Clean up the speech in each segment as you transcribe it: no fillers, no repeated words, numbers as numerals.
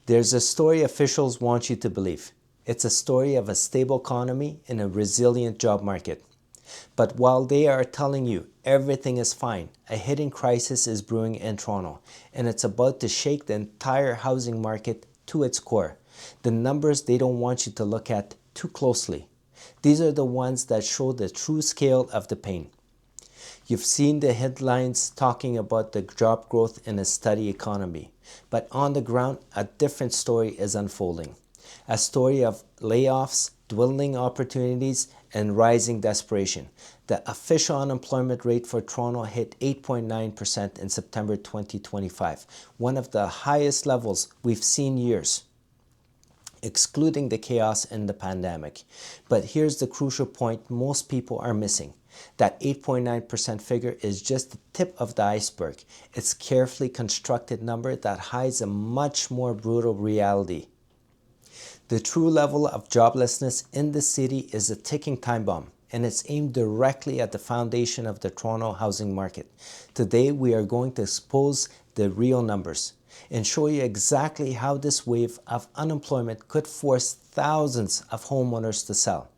There's a story officials want you to believe. It's a story of a stable economy and a resilient job market. But while they are telling you everything is fine, a hidden crisis is brewing in Toronto, and it's about to shake the entire housing market to its core. The numbers they don't want you to look at too closely. These are the ones that show the true scale of the pain. You've seen the headlines talking about the job growth in a steady economy, but on the ground, a different story is unfolding. A story of layoffs, dwindling opportunities, and rising desperation. The official unemployment rate for Toronto hit 8.9% in September 2025, one of the highest levels we've seen in years, excluding the chaos in the pandemic. But here's the crucial point most people are missing. That 8.9% figure is just the tip of the iceberg. It's a carefully constructed number that hides a much more brutal reality. The true level of joblessness in the city is a ticking time bomb, and it's aimed directly at the foundation of the Toronto housing market. Today, we are going to expose the real numbers and show you exactly how this wave of unemployment could force thousands of homeowners to sell,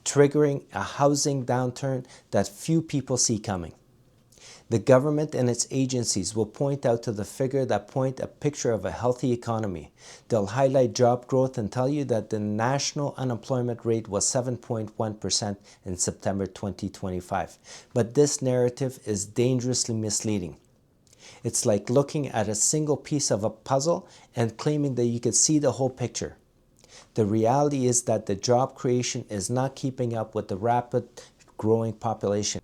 triggering a housing downturn that few people see coming. The government and its agencies will point out to the figure that point a picture of a healthy economy. They'll highlight job growth and tell you that the national unemployment rate was 7.1% in September 2025. But this narrative is dangerously misleading. It's like looking at a single piece of a puzzle and claiming that you can see the whole picture. The reality is that the job creation is not keeping up with the rapid growing population.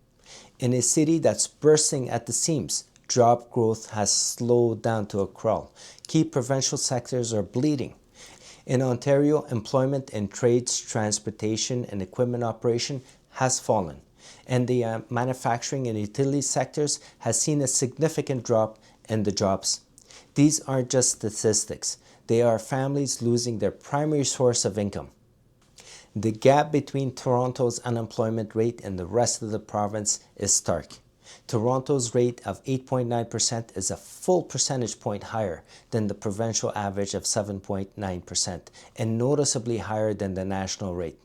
In a city that's bursting at the seams, job growth has slowed down to a crawl. Key provincial sectors are bleeding. In Ontario, employment in trades, transportation, and equipment operation has fallen, and the manufacturing and utility sectors has seen a significant drop in the jobs. These aren't just statistics. They are families losing their primary source of income. The gap between Toronto's unemployment rate and the rest of the province is stark. Toronto's rate of 8.9% is a full percentage point higher than the provincial average of 7.9% and noticeably higher than the national rate.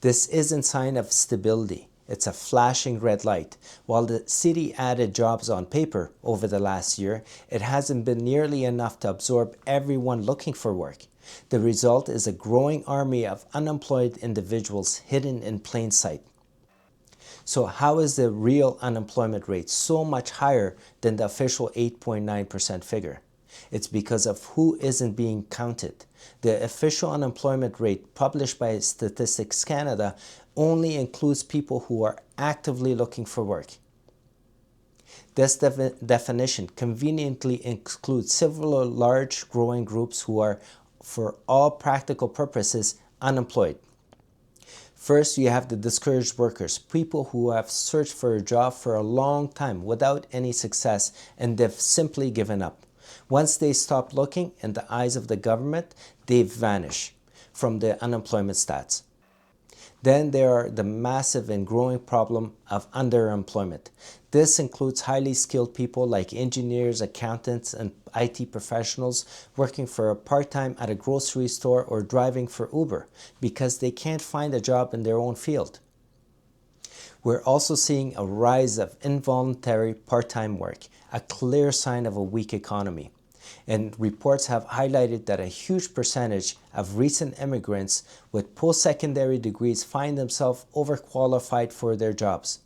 This isn't a sign of stability. It's a flashing red light. While the city added jobs on paper over the last year, it hasn't been nearly enough to absorb everyone looking for work. The result is a growing army of unemployed individuals hidden in plain sight. So how is the real unemployment rate so much higher than the official 8.9% figure? It's because of who isn't being counted. The official unemployment rate published by Statistics Canada only includes people who are actively looking for work. This definition conveniently excludes several large growing groups who are, for all practical purposes, unemployed. First, you have the discouraged workers, people who have searched for a job for a long time without any success, and they've simply given up. Once they stop looking in the eyes of the government, they vanish from the unemployment stats. Then there are the massive and growing problem of underemployment. This includes highly skilled people like engineers, accountants, and IT professionals working for a part-time at a grocery store or driving for Uber because they can't find a job in their own field. We're also seeing a rise of involuntary part-time work, a clear sign of a weak economy. And reports have highlighted that a huge percentage of recent immigrants with post-secondary degrees find themselves overqualified for their jobs.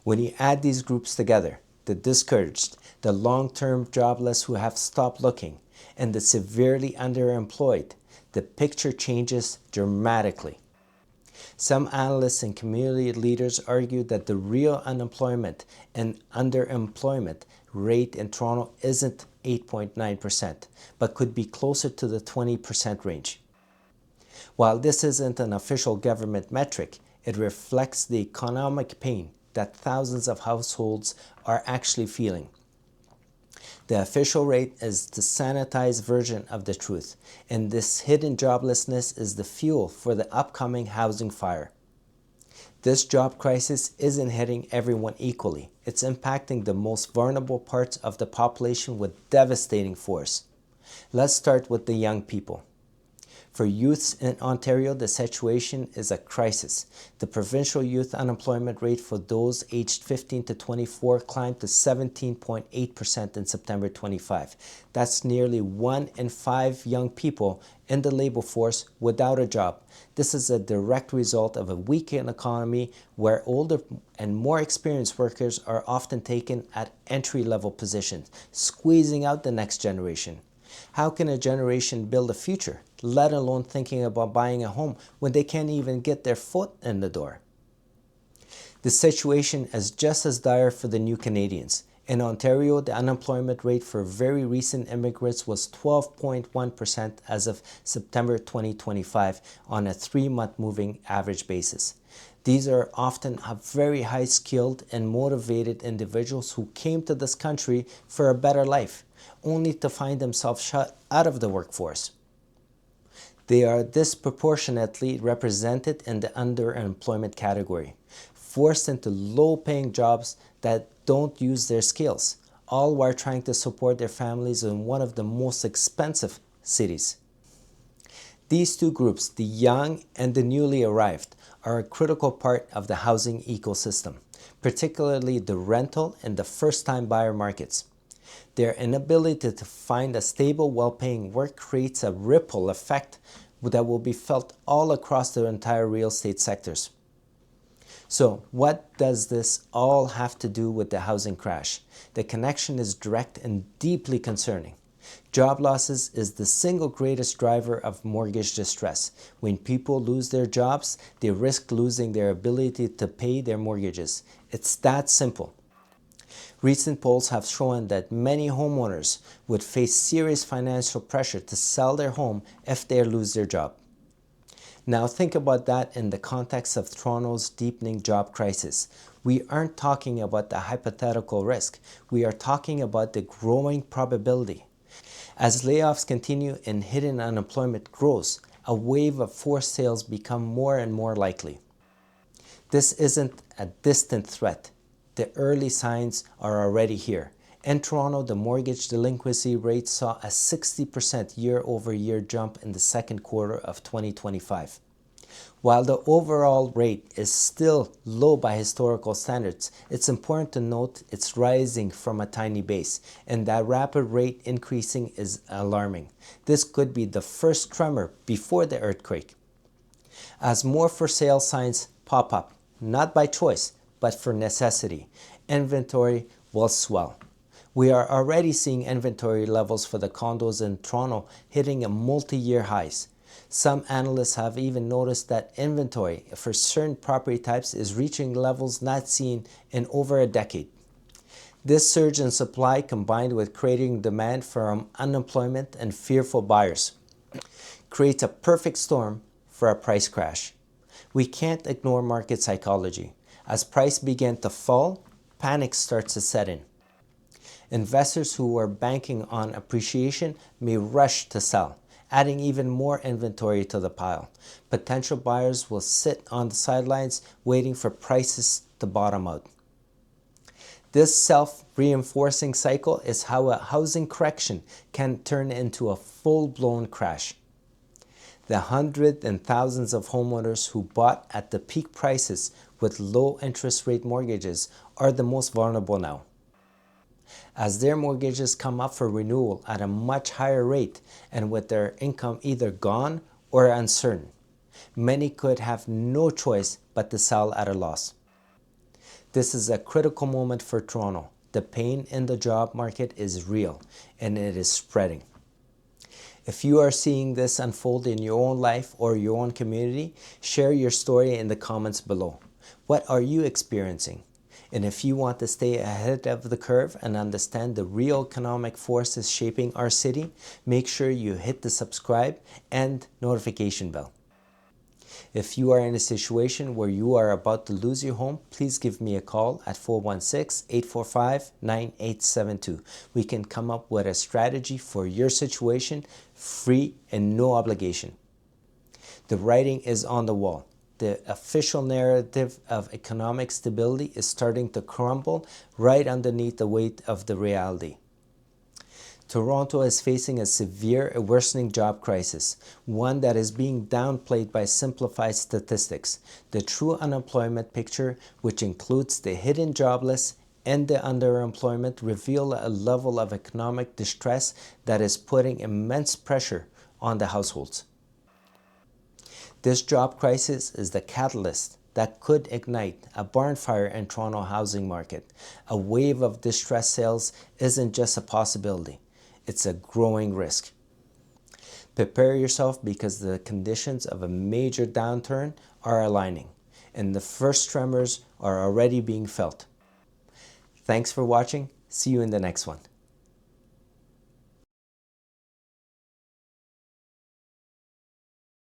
When you add these groups together, the discouraged, the long-term jobless who have stopped looking, and the severely underemployed, the picture changes dramatically. Some analysts and community leaders argue that the real unemployment and underemployment rate in Toronto isn't 8.9%, but could be closer to the 20% range. While this isn't an official government metric, it reflects the economic pain that thousands of households are actually feeling. The official rate is the sanitized version of the truth, and this hidden joblessness is the fuel for the upcoming housing fire. This job crisis isn't hitting everyone equally. It's impacting the most vulnerable parts of the population with devastating force. Let's start with the young people. For youths in Ontario, the situation is a crisis. The provincial youth unemployment rate for those aged 15 to 24 climbed to 17.8% in September 25. That's nearly 1 in 5 young people in the labor force without a job. This is a direct result of a weakened economy where older and more experienced workers are often taken at entry-level positions, squeezing out the next generation. How can a generation build a future, let alone thinking about buying a home, when they can't even get their foot in the door? The situation is just as dire for the new Canadians. In Ontario, the unemployment rate for very recent immigrants was 12.1% as of September 2025 on a 3-month moving average basis. These are often very high-skilled and motivated individuals who came to this country for a better life, only to find themselves shut out of the workforce. They are disproportionately represented in the underemployment category, forced into low-paying jobs that don't use their skills, all while trying to support their families in one of the most expensive cities. These two groups, the young and the newly arrived, are a critical part of the housing ecosystem, particularly the rental and the first-time buyer markets. Their inability to find a stable, well-paying work creates a ripple effect that will be felt all across the entire real estate sectors. So, what does this all have to do with the housing crash? The connection is direct and deeply concerning. Job losses is the single greatest driver of mortgage distress. When people lose their jobs, they risk losing their ability to pay their mortgages. It's that simple. Recent polls have shown that many homeowners would face serious financial pressure to sell their home if they lose their job. Now think about that in the context of Toronto's deepening job crisis. We aren't talking about the hypothetical risk. We are talking about the growing probability. As layoffs continue and hidden unemployment grows, a wave of forced sales become more and more likely. This isn't a distant threat. The early signs are already here. In Toronto, the mortgage delinquency rate saw a 60% year-over-year jump in the second quarter of 2025. While the overall rate is still low by historical standards, it's important to note it's rising from a tiny base, and that rapid rate increasing is alarming. This could be the first tremor before the earthquake. As more for sale signs pop up, not by choice, but for necessity, inventory will swell. We are already seeing inventory levels for the condos in Toronto hitting a multi-year highs. Some analysts have even noticed that inventory for certain property types is reaching levels not seen in over a decade. This surge in supply, combined with creating demand from unemployment and fearful buyers, creates a perfect storm for a price crash. We can't ignore market psychology. As prices begin to fall, panic starts to set in. Investors who are banking on appreciation may rush to sell, adding even more inventory to the pile. Potential buyers will sit on the sidelines waiting for prices to bottom out. This self-reinforcing cycle is how a housing correction can turn into a full-blown crash. The hundreds and thousands of homeowners who bought at the peak prices with low interest rate mortgages are the most vulnerable now. As their mortgages come up for renewal at a much higher rate and with their income either gone or uncertain, many could have no choice but to sell at a loss. This is a critical moment for Toronto. The pain in the job market is real and it is spreading. If you are seeing this unfold in your own life or your own community, share your story in the comments below. What are you experiencing? And if you want to stay ahead of the curve and understand the real economic forces shaping our city, make sure you hit the subscribe and notification bell. If you are in a situation where you are about to lose your home, please give me a call at 416-845-9872. We can come up with a strategy for your situation, free and no obligation. The writing is on the wall. The official narrative of economic stability is starting to crumble right underneath the weight of the reality. Toronto is facing a severe worsening job crisis, one that is being downplayed by simplified statistics. The true unemployment picture, which includes the hidden jobless and the underemployment, reveal a level of economic distress that is putting immense pressure on the households. This job crisis is the catalyst that could ignite a barn fire in Toronto housing market. A wave of distressed sales isn't just a possibility, it's a growing risk. Prepare yourself because the conditions of a major downturn are aligning, and the first tremors are already being felt. Thanks for watching. See you in the next one.